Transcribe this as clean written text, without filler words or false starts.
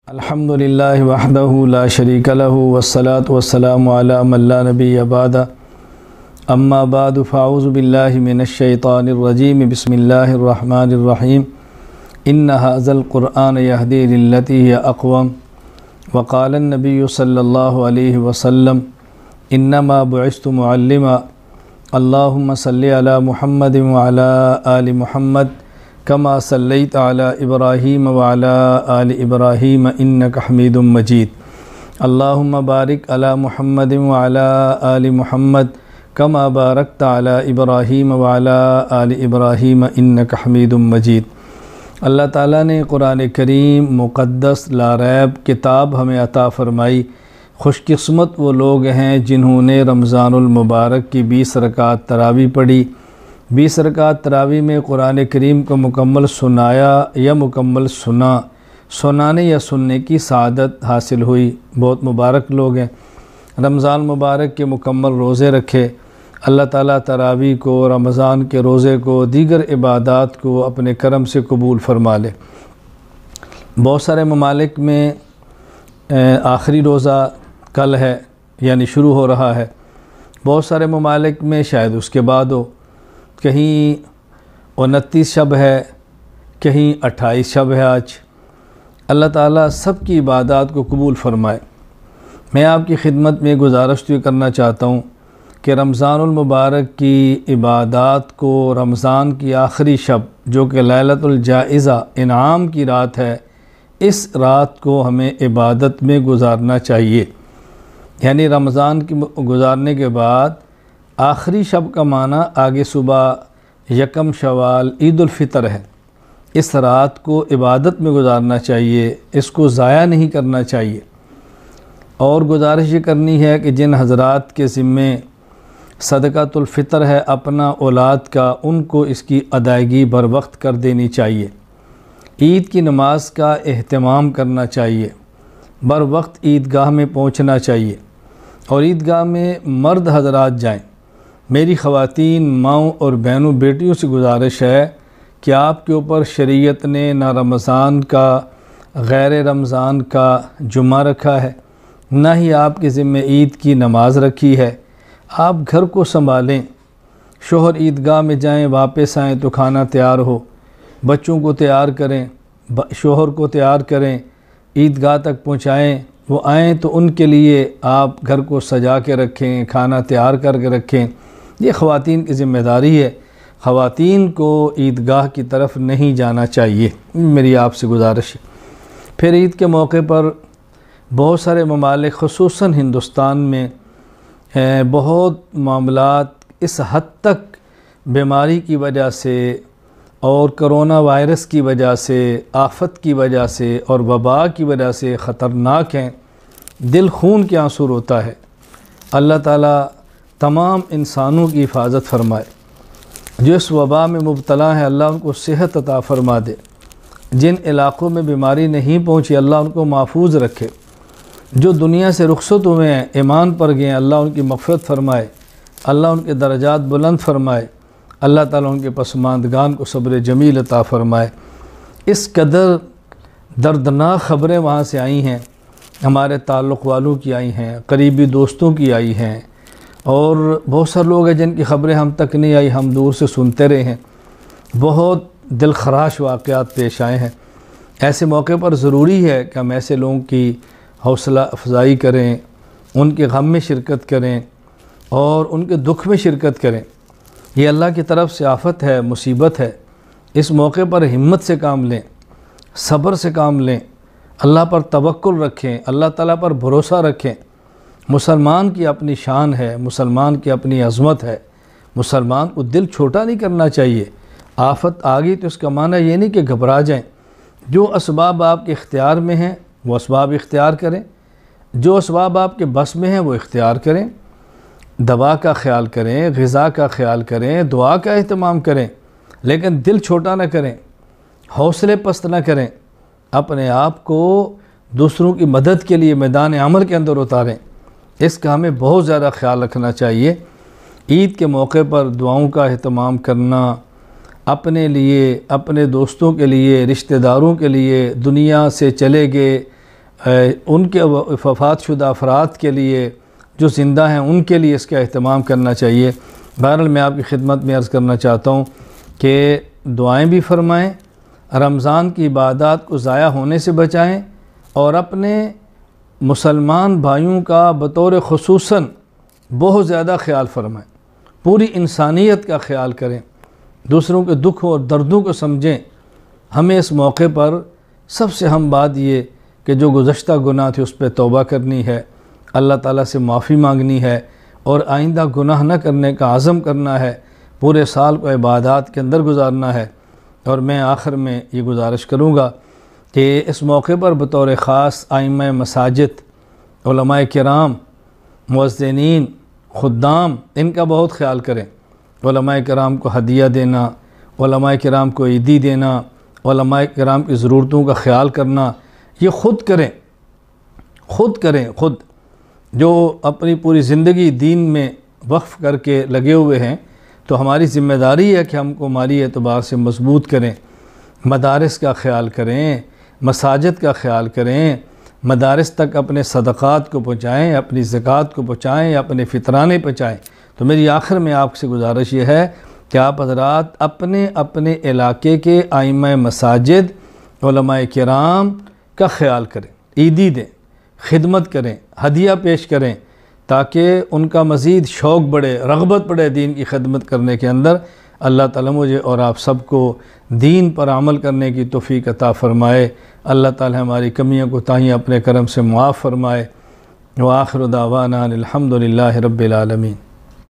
الحمدللہ وحدہ لا شریک لہ والصلاة والسلام علی من لا نبی بعدہ اما بعد فاعوذ باللہ من الشیطان الرجیم بسم اللہ الرحمن الرحیم ان ھذا القرآن یہدی للتی ہی اقوم وقال النبی صلی اللہ علیہ وسلم انما بعثت معلما اللہم صلی علی محمد وعلی آل محمد کما صلیت علی ابراہیم وعلی آل ابراہیم انک حمید مجید اللہم بارک علی محمد وعلی آل محمد کما بارکت علی ابراہیم وعلی آل ابراہیم انک حمید مجید۔ اللہ تعالیٰ نے قرآن کریم مقدس لا ریب کتاب ہمیں عطا فرمائی۔ خوش قسمت وہ لوگ ہیں جنہوں نے رمضان المبارک کی 20 رکعات تراویح پڑھی۔ 20 رکعات تراویح میں قرآن کریم کو مکمل سنایا یا مکمل سنانے یا سننے کی سعادت حاصل ہوئی۔ بہت مبارک لوگ ہیں۔ رمضان مبارک کے مکمل روزے رکھے۔ اللہ تعالیٰ تراویح کو، رمضان کے روزے کو، دیگر عبادات کو اپنے کرم سے قبول فرما لے۔ بہت سارے ممالک میں آخری روزہ کل ہے، یعنی شروع ہو رہا ہے۔ بہت سارے ممالک میں شاید اس کے بعد ہو۔ کہیں 29 شب ہے، کہیں 28 شب ہے آج۔ اللہ تعالیٰ سب کی عبادات کو قبول فرمائے۔ میں آپ کی خدمت میں گزارش یہ کرنا چاہتا ہوں کہ رمضان المبارک کی عبادات کو رمضان کی آخری شب جو کہ لیلۃ الجائزہ انعام کی رات ہے، اس رات کو ہمیں عبادت میں گزارنا چاہیے۔ یعنی رمضان کی گزارنے کے بعد آخری شب کا معنی آگے صبح یکم شوال عید الفطر ہے۔ اس رات کو عبادت میں گزارنا چاہیے، اس کو ضائع نہیں کرنا چاہیے۔ اور گزارش یہ کرنی ہے کہ جن حضرات کے ذمے صدقۃ الفطر ہے اپنا اولاد کا، ان کو اس کی ادائیگی بر وقت کر دینی چاہیے۔ عید کی نماز کا اہتمام کرنا چاہیے، بر وقت عیدگاہ میں پہنچنا چاہیے، اور عیدگاہ میں مرد حضرات جائیں۔ میری خواتین ماؤں اور بہنوں بیٹیوں سے گزارش ہے کہ آپ کے اوپر شریعت نے نہ رمضان کا غیر رمضان کا جمعہ رکھا ہے، نہ ہی آپ کے ذمہ عید کی نماز رکھی ہے۔ آپ گھر کو سنبھالیں، شوہر عیدگاہ میں جائیں، واپس آئیں تو کھانا تیار ہو، بچوں کو تیار کریں، شوہر کو تیار کریں، عیدگاہ تک پہنچائیں، وہ آئیں تو ان کے لیے آپ گھر کو سجا کے رکھیں، کھانا تیار کر کے رکھیں۔ یہ خواتین کی ذمہ داری ہے۔ خواتین کو عیدگاہ کی طرف نہیں جانا چاہیے، میری آپ سے گزارش ہے۔ پھر عید کے موقع پر بہت سارے ممالک خصوصاً ہندوستان میں بہت معاملات اس حد تک بیماری کی وجہ سے اور کرونا وائرس کی وجہ سے، آفت کی وجہ سے اور وبا کی وجہ سے خطرناک ہیں، دل خون کے آنسو روتا ہے۔ اللہ تعالیٰ تمام انسانوں کی حفاظت فرمائے۔ جو اس وبا میں مبتلا ہیں اللہ ان کو صحت عطا فرما دے۔ جن علاقوں میں بیماری نہیں پہنچی اللہ ان کو محفوظ رکھے۔ جو دنیا سے رخصت ہوئے ہیں، ایمان پر گئے ہیں، اللہ ان کی مغفرت فرمائے، اللہ ان کے درجات بلند فرمائے، اللہ تعالیٰ ان کے پسماندگان کو صبر جمیل عطا فرمائے۔ اس قدر دردناک خبریں وہاں سے آئی ہیں، ہمارے تعلق والوں کی آئی ہیں، قریبی دوستوں کی آئی ہیں، اور بہت سارے لوگ ہیں جن کی خبریں ہم تک نہیں آئی، ہم دور سے سنتے رہے ہیں۔ بہت دل خراش واقعات پیش آئے ہیں۔ ایسے موقع پر ضروری ہے کہ ہم ایسے لوگوں کی حوصلہ افزائی کریں، ان کے غم میں شرکت کریں اور ان کے دکھ میں شرکت کریں۔ یہ اللہ کی طرف سے آفت ہے، مصیبت ہے۔ اس موقع پر ہمت سے کام لیں، صبر سے کام لیں، اللہ پر توکل رکھیں، اللہ تعالیٰ پر بھروسہ رکھیں۔ مسلمان کی اپنی شان ہے، مسلمان کی اپنی عظمت ہے۔ مسلمان کو دل چھوٹا نہیں کرنا چاہیے۔ آفت آ گئی تو اس کا معنی یہ نہیں کہ گھبرا جائیں۔ جو اسباب آپ کے اختیار میں ہیں وہ اسباب اختیار کریں، جو اسباب آپ کے بس میں ہیں وہ اختیار کریں۔ دوا کا خیال کریں، غذا کا خیال کریں، دعا کا اہتمام کریں، لیکن دل چھوٹا نہ کریں، حوصلے پست نہ کریں۔ اپنے آپ کو دوسروں کی مدد کے لیے میدان عمل کے اندر اتاریں۔ اس کا ہمیں بہت زیادہ خیال رکھنا چاہیے۔ عید کے موقع پر دعاؤں کا اہتمام کرنا، اپنے لیے، اپنے دوستوں کے لیے، رشتہ داروں کے لیے، دنیا سے چلے گئے ان کے وفات شدہ افراد کے لیے جو زندہ ہیں ان کے لیے اس کا اہتمام کرنا چاہیے۔ بہرحال میں آپ کی خدمت میں عرض کرنا چاہتا ہوں کہ دعائیں بھی فرمائیں، رمضان کی عبادات کو ضائع ہونے سے بچائیں، اور اپنے مسلمان بھائیوں کا بطور خصوصاً بہت زیادہ خیال فرمائیں، پوری انسانیت کا خیال کریں، دوسروں کے دکھ اور دردوں کو سمجھیں۔ ہمیں اس موقع پر سب سے اہم بات یہ کہ جو گزشتہ گناہ تھے اس پہ توبہ کرنی ہے، اللہ تعالیٰ سے معافی مانگنی ہے، اور آئندہ گناہ نہ کرنے کا عزم کرنا ہے، پورے سال کو عبادات کے اندر گزارنا ہے۔ اور میں آخر میں یہ گزارش کروں گا کہ اس موقع پر بطور خاص ائمہ مساجد، علماء کرام، مؤذنین، خدام، ان کا بہت خیال کریں۔ علماء کرام کو ہدیہ دینا، علماء کرام کو عیدی دینا، علماء کرام کی ضرورتوں کا خیال کرنا، یہ خود کریں، خود جو اپنی پوری زندگی دین میں وقف کر کے لگے ہوئے ہیں، تو ہماری ذمہ داری ہے کہ ہم کو مالی اعتبار سے مضبوط کریں، مدارس کا خیال کریں، مساجد کا خیال کریں، مدارس تک اپنے صدقات کو پہنچائیں، اپنی زکوٰۃ کو پہنچائیں، اپنے فطرانے پہنچائیں۔ تو میری آخر میں آپ سے گزارش یہ ہے کہ آپ حضرات اپنے اپنے علاقے کے ائمہ مساجد، علماء کرام کا خیال کریں، عیدی دیں، خدمت کریں، ہدیہ پیش کریں، تاکہ ان کا مزید شوق بڑھے، رغبت بڑھے دین کی خدمت کرنے کے اندر۔ اللہ تعالیٰ مجھے اور آپ سب کو دین پر عمل کرنے کی توفیق عطا فرمائے۔ اللہ تعالیٰ ہماری کمیوں کو تاہیاں اپنے کرم سے معاف فرمائے۔ وآخر دعوانا الحمد للہ رب العالمین۔